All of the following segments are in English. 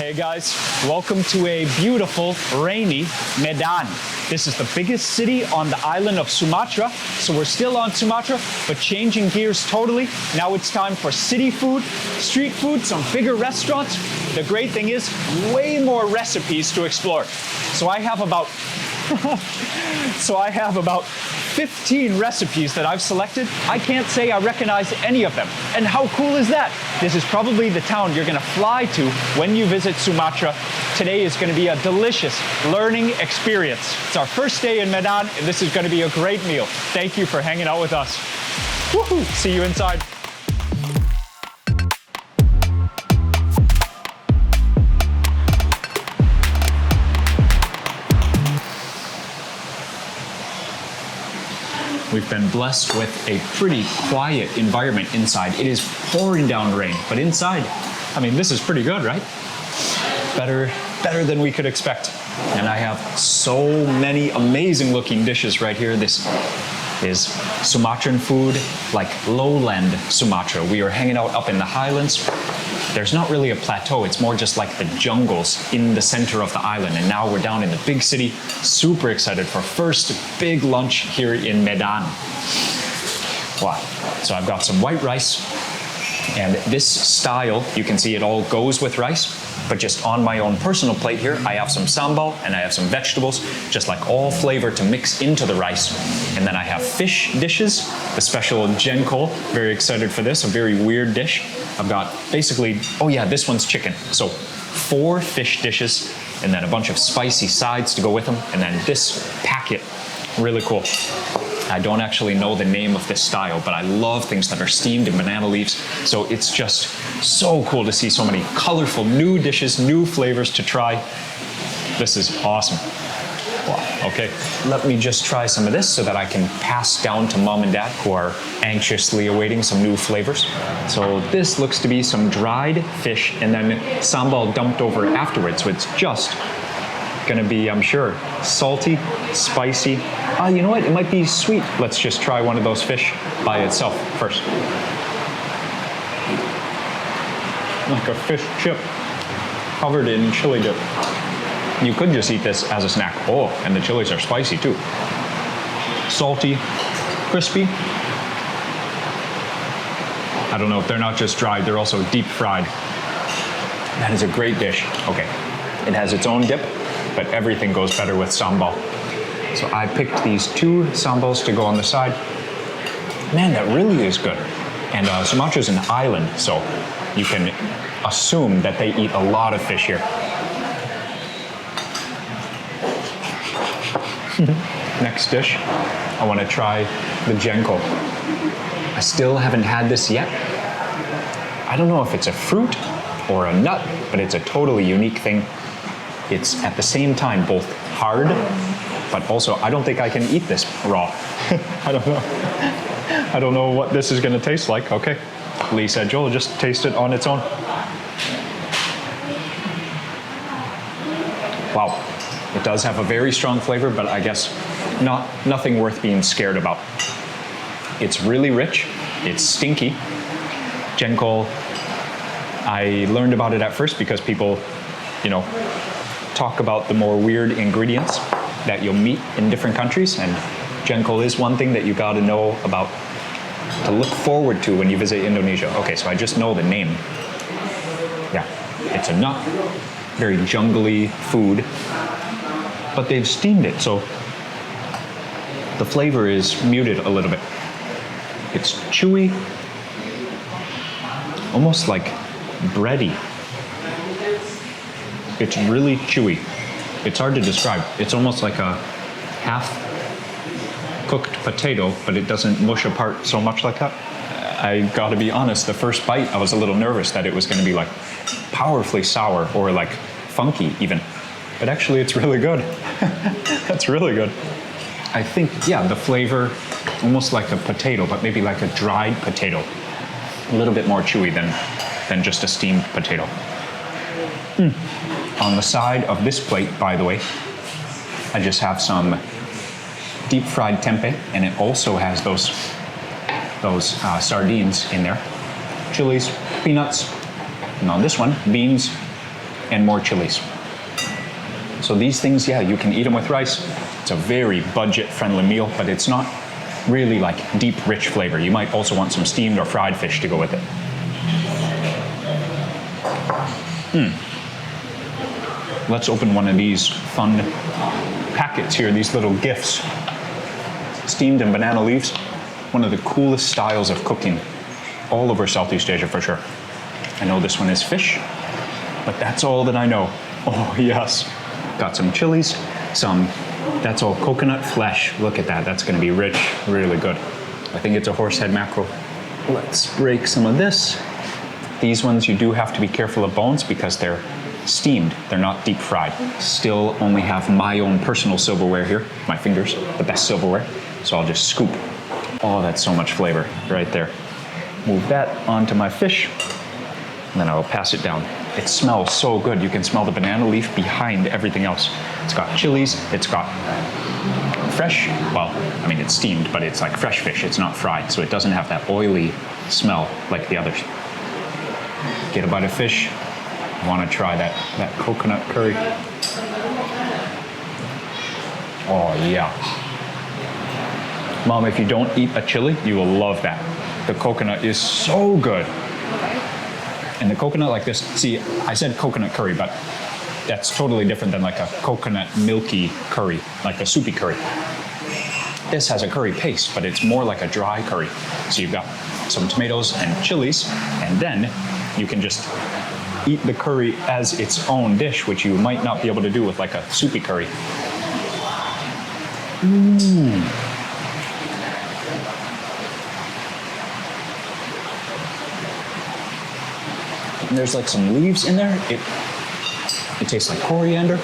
Hey guys, welcome to a beautiful, rainy Medan. This is the biggest city on the island of Sumatra. So we're still on Sumatra, but changing gears totally. Now it's time for city food, street food, some bigger restaurants. The great thing is, way more recipes to explore. So I have about 15 recipes that I've selected. I can't say I recognize any of them. And how cool is that? This is probably the town you're gonna fly to when you visit Sumatra. Today is gonna be a delicious learning experience. It's our first day in Medan, and this is gonna be a great meal. Thank you for hanging out with us. Woohoo! See you inside. We've been blessed with a pretty quiet environment inside. It is pouring down rain, but inside, I mean, this is pretty good, right? Better than we could expect. And I have so many amazing looking dishes right here. This is Sumatran food, like lowland Sumatra. We are hanging out up in the highlands. There's not really a plateau, it's more just like the jungles in the center of the island. And now we're down in the big city, super excited for first big lunch here in Medan. Wow, so I've got some white rice, and this style, you can see it all goes with rice, but just on my own personal plate here, I have some sambal and I have some vegetables, just like all flavor to mix into the rice. And then I have fish dishes, the special jenkol, very excited for this, a very weird dish. I've got basically, oh yeah, this one's chicken. So 4 fish dishes and then a bunch of spicy sides to go with them. And then this packet, really cool. I don't actually know the name of this style, but I love things that are steamed in banana leaves. So it's just so cool to see so many colorful new dishes, new flavors to try. This is awesome. Wow. Okay, let me just try some of this so that I can pass down to mom and dad who are anxiously awaiting some new flavors. So this looks to be some dried fish and then sambal dumped over afterwards. So it's just gonna be, I'm sure, salty, spicy. You know what, it might be sweet. Let's just try one of those fish by itself first. Like a fish chip covered in chili dip. You could just eat this as a snack. Oh, and the chilies are spicy too. Salty, crispy. I don't know if they're not just dried, they're also deep fried. That is a great dish. Okay, it has its own dip, but everything goes better with sambal. So I picked these 2 sambals to go on the side. Man, that really is good. And Sumatra is an island, so you can assume that they eat a lot of fish here. Next dish, I want to try the jenkol. I still haven't had this yet. I don't know if it's a fruit or a nut, but it's a totally unique thing. It's at the same time both hard, but also I don't think I can eat this raw. I don't know. I don't know what this is going to taste like. Okay, Lee said, Joel, just taste it on its own. Wow. It does have a very strong flavor, but I guess nothing worth being scared about. It's really rich. It's stinky. Jenkol, I learned about it at first because people, talk about the more weird ingredients that you'll meet in different countries, and jenkol is one thing that you gotta know about, to look forward to when you visit Indonesia. Okay, so I just know the name. Yeah, it's a nut, very jungly food, but they've steamed it, so the flavor is muted a little bit. It's chewy, almost like bready. It's really chewy. It's hard to describe. It's almost like a half-cooked potato, but it doesn't mush apart so much like that. I gotta be honest, the first bite, I was a little nervous that it was gonna be like powerfully sour or like funky even. But actually it's really good. That's really good. I think, yeah, the flavor, almost like a potato, but maybe like a dried potato. A little bit more chewy than just a steamed potato. On the side of this plate, by the way, I just have some deep fried tempeh, and it also has those sardines in there. Chilies, peanuts, and on this one, beans, and more chilies. So these things, yeah, you can eat them with rice. It's a very budget-friendly meal, but it's not really like deep, rich flavor. You might also want some steamed or fried fish to go with it. Let's open one of these fun packets here, these little gifts. Steamed in banana leaves, one of the coolest styles of cooking all over Southeast Asia for sure. I know this one is fish, but that's all that I know. Oh yes, got some chilies, that's all coconut flesh. Look at that, that's gonna be rich, really good. I think it's a horsehead mackerel. Let's break some of this. These ones you do have to be careful of bones because they're steamed, they're not deep fried. Still only have my own personal silverware here, my fingers, the best silverware. So I'll just scoop. Oh, that's so much flavor right there. Move that onto my fish, and then I'll pass it down. It smells so good. You can smell the banana leaf behind everything else. It's got chilies, it's got fresh, well, I mean it's steamed, but it's like fresh fish, it's not fried, so it doesn't have that oily smell like the others. Get a bite of fish. I want to try that coconut curry. Oh yeah. Mom, if you don't eat a chili, you will love that. The coconut is so good. And the coconut like this, see, I said coconut curry, but that's totally different than like a coconut milky curry, like a soupy curry. This has a curry paste, but it's more like a dry curry. So you've got some tomatoes and chilies, and then you can just eat the curry as its own dish, which you might not be able to do with like a soupy curry. And there's like some leaves in there. It tastes like coriander,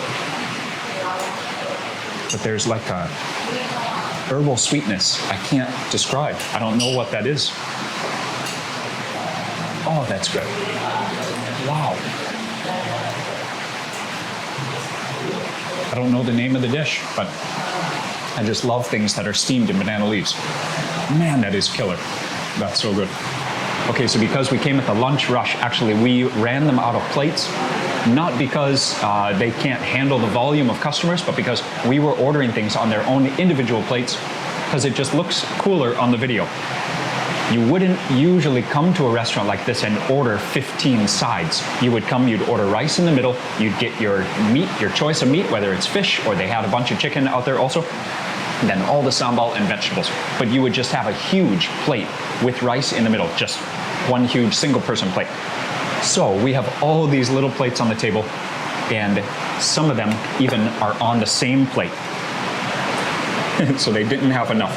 but there's like a herbal sweetness I can't describe. I don't know what that is. Oh, that's good. Wow. I don't know the name of the dish, but I just love things that are steamed in banana leaves. Man, that is killer. That's so good. Okay, so because we came at the lunch rush, actually we ran them out of plates, not because they can't handle the volume of customers, but because we were ordering things on their own individual plates, because it just looks cooler on the video. You wouldn't usually come to a restaurant like this and order 15 sides. You would come, you'd order rice in the middle, you'd get your meat, your choice of meat, whether it's fish or they had a bunch of chicken out there also, and then all the sambal and vegetables. But you would just have a huge plate with rice in the middle, just one huge single person plate. So we have all these little plates on the table, and some of them even are on the same plate. So they didn't have enough.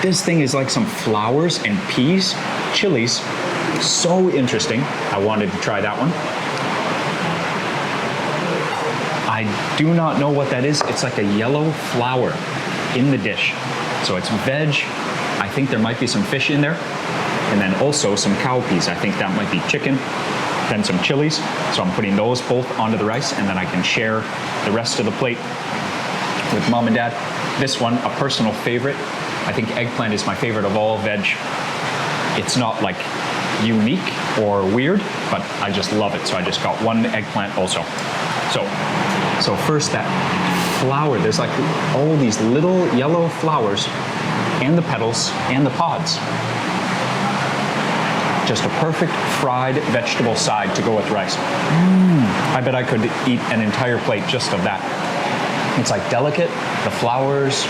This thing is like some flowers and peas, chilies. So interesting. I wanted to try that one. I do not know what that is. It's like a yellow flower in the dish. So it's veg. I think there might be some fish in there. And then also some cowpeas. I think that might be chicken. Then some chilies. So I'm putting those both onto the rice, and then I can share the rest of the plate with mom and dad. This one, a personal favorite. I think eggplant is my favorite of all veg. It's not like unique or weird, but I just love it. So I just got one eggplant also. So first that flower, there's like all these little yellow flowers and the petals and the pods. Just a perfect fried vegetable side to go with rice. I bet I could eat an entire plate just of that. It's like delicate. The flowers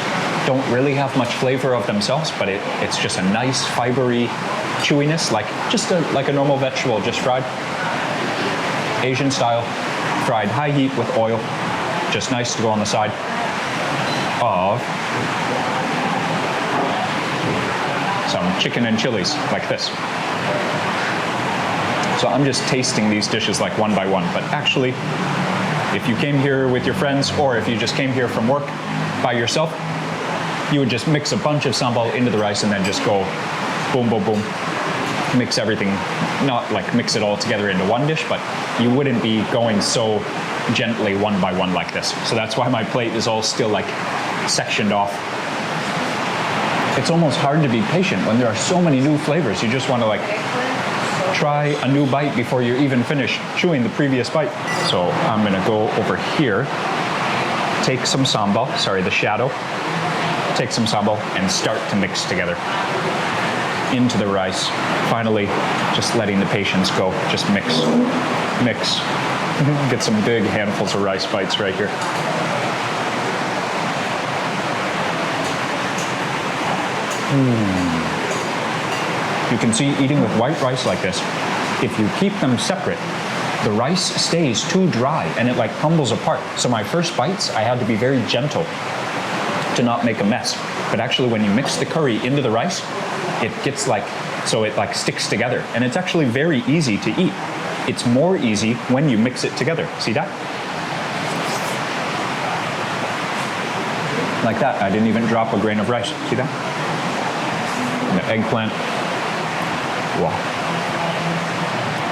don't really have much flavor of themselves, but it's just a nice fibery chewiness, like a normal vegetable, just fried. Asian style, fried high heat with oil. Just nice to go on the side of some chicken and chilies like this. So I'm just tasting these dishes like one by one, but actually, if you came here with your friends, or if you just came here from work by yourself, you would just mix a bunch of sambal into the rice and then just go boom, boom, boom. Mix everything, not like mix it all together into one dish, but you wouldn't be going so gently one by one like this. So that's why my plate is all still like sectioned off. It's almost hard to be patient when there are so many new flavors. You just want to like try a new bite before you even finish chewing the previous bite. So I'm gonna go over here, take some sambal, sorry, the shadow, take some sambal and start to mix together into the rice. Finally, just letting the patience go, just mix, mix. Get some big handfuls of rice bites right here. You can see eating with white rice like this, if you keep them separate, the rice stays too dry and it like crumbles apart. So my first bites, I had to be very gentle to not make a mess. But actually when you mix the curry into the rice, it gets like, so it like sticks together. And it's actually very easy to eat. It's more easy when you mix it together. See that? Like that. I didn't even drop a grain of rice. See that? And the eggplant. Wow.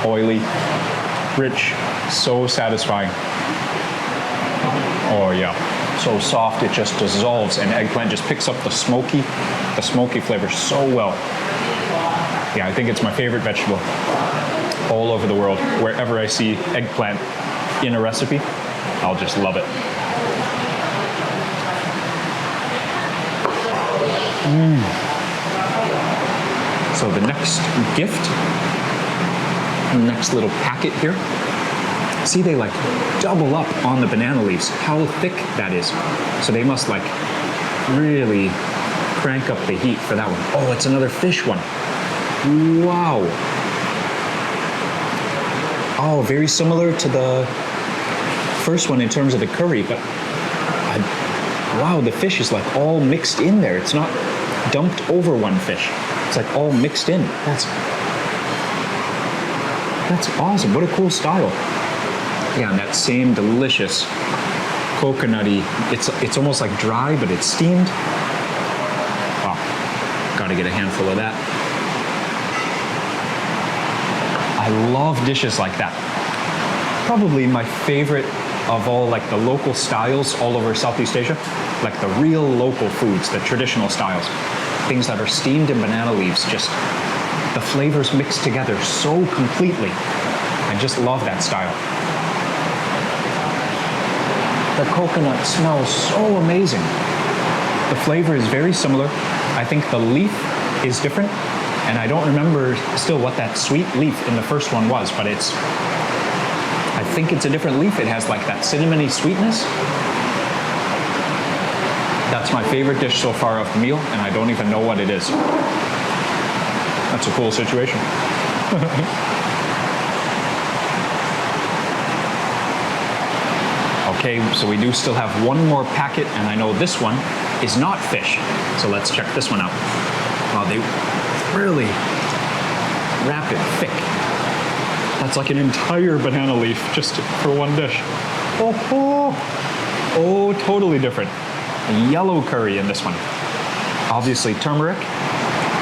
Oily, rich, so satisfying. Oh yeah. So soft it just dissolves, and eggplant just picks up the smoky flavor so well. Yeah, I think it's my favorite vegetable all over the world. Wherever I see eggplant in a recipe, I'll just love it. So the next gift, next little packet here, see they like double up on the banana leaves, how thick that is. So they must like really crank up the heat for that one. Oh, it's another fish one. Wow. Oh, very similar to the first one in terms of the curry, but wow, the fish is like all mixed in there. It's not dumped over one fish. It's like all mixed in. That's awesome. What a cool style. Yeah, and that same delicious coconutty, it's almost like dry, but it's steamed. Wow, gotta get a handful of that. I love dishes like that. Probably my favorite of all like the local styles all over Southeast Asia, like the real local foods, the traditional styles, things that are steamed in banana leaves, just the flavors mixed together so completely. I just love that style. The coconut smells so amazing. The flavor is very similar. I think the leaf is different, and I don't remember still what that sweet leaf in the first one was, but I think it's a different leaf. It has like that cinnamony sweetness. That's my favorite dish so far of the meal, and I don't even know what it is. That's a cool situation. Okay, so we do still have one more packet, and I know this one is not fish. So let's check this one out. Wow, they really wrap it thick. That's like an entire banana leaf just for one dish. Oh, totally different. A yellow curry in this one. Obviously turmeric.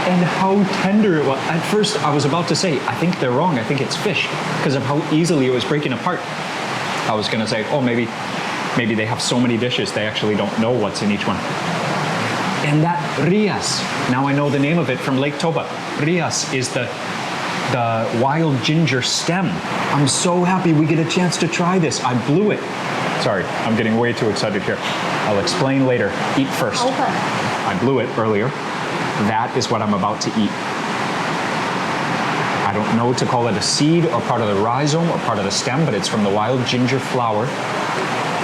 And how tender it was. At first, I was about to say, I think they're wrong. I think it's fish because of how easily it was breaking apart. I was gonna say, oh, maybe they have so many dishes they actually don't know what's in each one. And that rias, now I know the name of it from Lake Toba. Rias is the wild ginger stem. I'm so happy we get a chance to try this. I blew it. Sorry, I'm getting way too excited here. I'll explain later. Eat first. Okay. I blew it earlier. That is what I'm about to eat. I don't know to call it a seed or part of the rhizome or part of the stem, but it's from the wild ginger flower.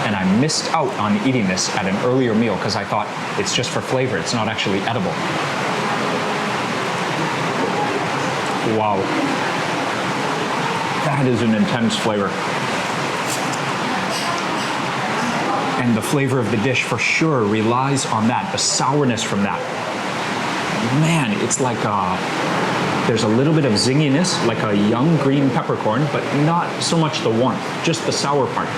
And I missed out on eating this at an earlier meal because I thought it's just for flavor. It's not actually edible. Wow. That is an intense flavor. And the flavor of the dish for sure relies on that, the sourness from that. Man, it's like there's a little bit of zinginess, like a young green peppercorn, but not so much the warmth, just the sour part.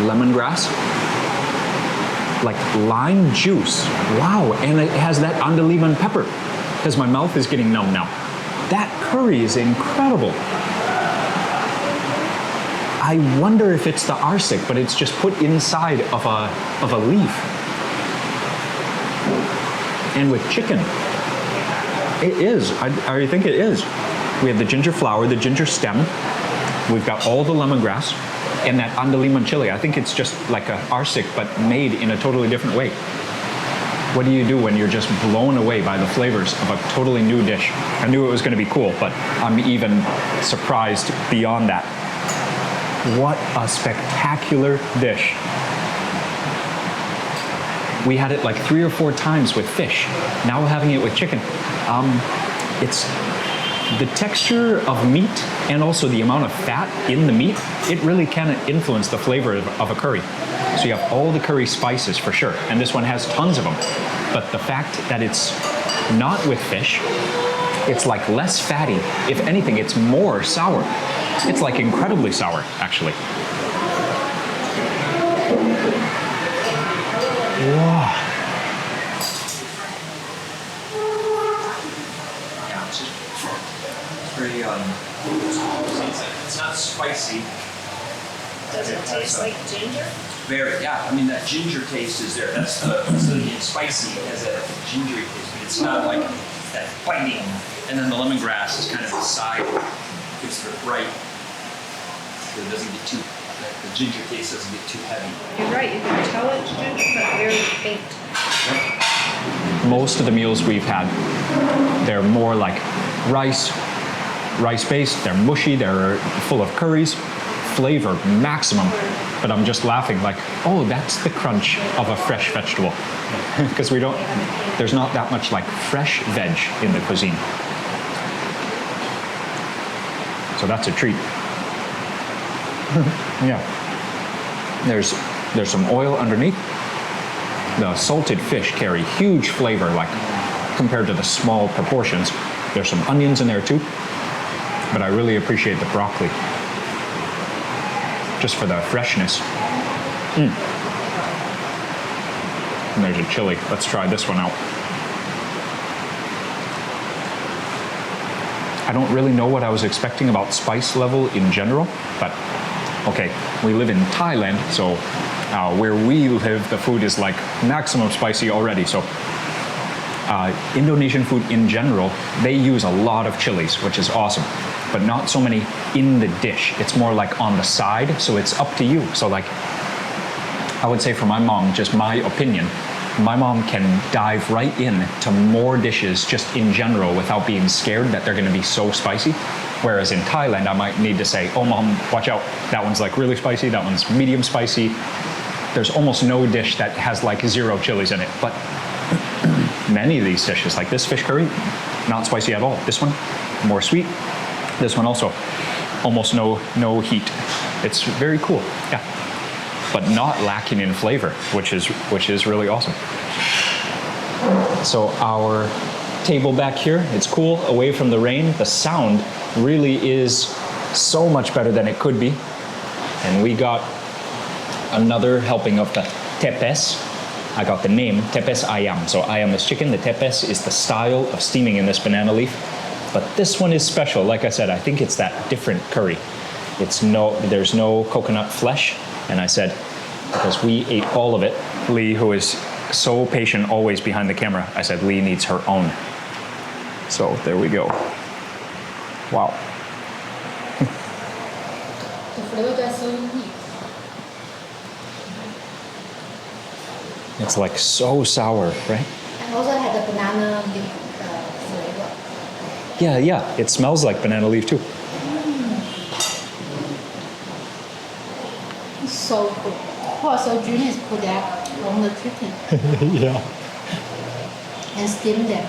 Lemongrass, like lime juice. Wow, and it has that andaliman pepper because my mouth is getting numb now. That curry is incredible. I wonder if it's the arsik, but it's just put inside of a leaf. And with chicken. It is. I think it is. We have the ginger flower, the ginger stem. We've got all the lemongrass and that andaliman chili. I think it's just like a arsik, but made in a totally different way. What do you do when you're just blown away by the flavors of a totally new dish? I knew it was going to be cool, but I'm even surprised beyond that. What a spectacular dish. We had it like 3 or 4 times with fish. Now we're having it with chicken. It's the texture of meat and also the amount of fat in the meat. It really can influence the flavor of a curry. So you have all the curry spices for sure, and this one has tons of them. But the fact that it's not with fish, it's like less fatty. If anything, it's more sour. It's like incredibly sour, actually. Wow. Very, it's not spicy. Does it taste like ginger? Very, yeah. I mean, that ginger taste is there. That's the spicy has a gingery taste, but it's not like that biting. And then the lemongrass is kind of the side, gives it a bright, so it doesn't get too, the ginger taste doesn't get too heavy. You're right, you can tell it's ginger, but very faint. Most of the meals we've had, they're more like rice-based, they're mushy, they're full of curries, flavor maximum. But I'm just laughing like, oh, that's the crunch of a fresh vegetable. Because there's not that much like fresh veg in the cuisine. So that's a treat. Yeah. There's some oil underneath. The salted fish carry huge flavor, like compared to the small proportions. There's some onions in there too. But I really appreciate the broccoli. Just for the freshness. And there's a chili. Let's try this one out. I don't really know what I was expecting about spice level in general, but okay, we live in Thailand, so where we live, the food is like maximum spicy already. So Indonesian food in general, they use a lot of chilies, which is awesome, but not so many in the dish. It's more like on the side, so it's up to you. So like, I would say for my mom, just my opinion, my mom can dive right in to more dishes just in general without being scared that they're gonna be so spicy. Whereas in Thailand, I might need to say, oh mom, watch out. That one's like really spicy, that one's medium spicy. There's almost no dish that has like 0 chilies in it. But many of these dishes, like this fish curry, not spicy at all. This one, more sweet. This one also, almost no heat. It's very cool, yeah. But not lacking in flavor, which is really awesome. So our table back here, it's cool, away from the rain. The sound really is so much better than it could be. And we got another helping of the tepes. I got the name, tepes ayam. So ayam is chicken, the tepes is the style of steaming in this banana leaf. But this one is special. Like I said, I think it's that different curry. There's no coconut flesh. And I said, because we ate all of it, Lee, who is so patient always behind the camera, I said, Lee needs her own. So there we go. Wow. The flavor is so unique. It's like so sour, right? And also had the banana leaf flavor. Yeah, it smells like banana leaf too. So good. Also, genius put that on the chicken Yeah. and steam them.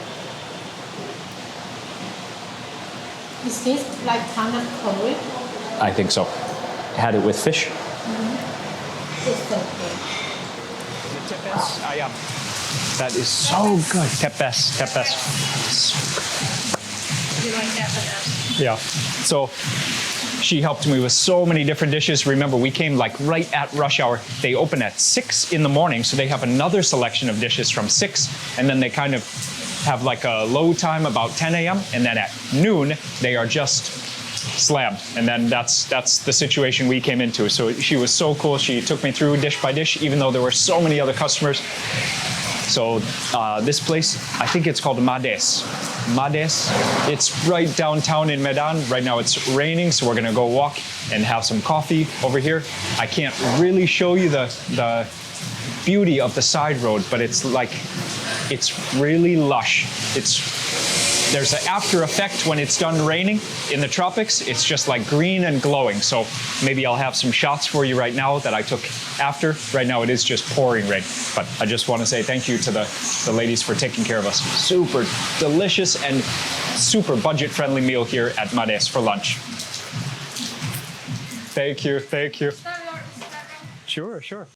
Is this like kind of curry? I think so. Had it with fish. It's so good. Tepes ayam. That is so good. Tepes. You like that banana? Yeah. So she helped me with so many different dishes. Remember, we came like right at rush hour. They open at 6 in the morning, so they have another selection of dishes from 6, and then they kind of have like a low time about 10 a.m., and then at noon, they are just slammed. And then that's the situation we came into. So she was so cool. She took me through dish by dish, even though there were so many other customers. So this place, I think it's called Mades. Mades. It's right downtown in Medan. Right now it's raining, so we're gonna go walk and have some coffee over here. I can't really show you the beauty of the side road, but it's really lush. There's an after effect when it's done raining in the tropics. It's just like green and glowing. So maybe I'll have some shots for you right now that I took after. Right now it is just pouring rain. But I just want to say thank you to the ladies for taking care of us. Super delicious and super budget-friendly meal here at Mades for lunch. Thank you, thank you. Sure, sure.